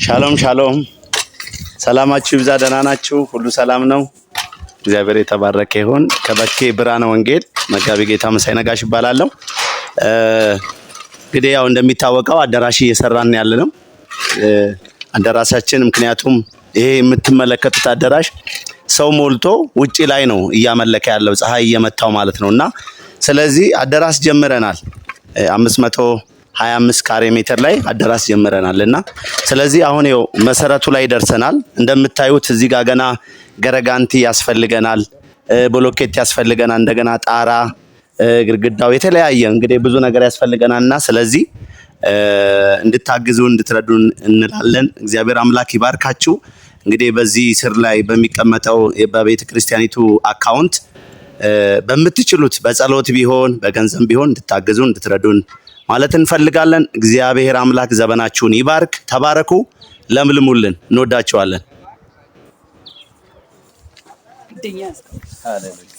ሻሎም ሻሎም፣ ሰላማችሁ ይብዛ። ደህና ናችሁ? ሁሉ ሰላም ነው? እግዚአብሔር የተባረከ ይሁን። ከበኬ ብርሃነ ወንጌል መጋቢ ጌታ መሳይ ነጋሽ እባላለሁ። እንግዲህ ያው እንደሚታወቀው አዳራሽ እየሰራን ያለነው አዳራሻችን፣ ምክንያቱም ይሄ የምትመለከቱት አዳራሽ ሰው ሞልቶ ውጪ ላይ ነው እያመለከ ያለው ፀሐይ እየመታው ማለት ነውና ስለዚህ አዳራሽ ጀምረናል 525 ካሬ ሜትር ላይ አዳራሽ ጀምረናልና ስለዚህ አሁን ይኸው መሰረቱ ላይ ደርሰናል። እንደምታዩት እዚህ ጋር ገና ገረጋንቲ ያስፈልገናል፣ ብሎኬት ያስፈልገናል፣ እንደገና ጣራ፣ ግድግዳው የተለያየ እንግዲህ ብዙ ነገር ያስፈልገናልና ስለዚህ እንድታግዙ እንድትረዱን እንላለን። እግዚአብሔር አምላክ ይባርካችሁ። እንግዲህ በዚህ ስር ላይ በሚቀመጠው በቤተ ክርስቲያኒቱ አካውንት በምትችሉት በጸሎት ቢሆን በገንዘብ ቢሆን እንድታግዙ እንድትረዱን ማለት እንፈልጋለን። እግዚአብሔር አምላክ ዘመናችሁን ይባርክ። ተባረኩ፣ ለምልሙልን። እንወዳችኋለን። ሃሌሉያ።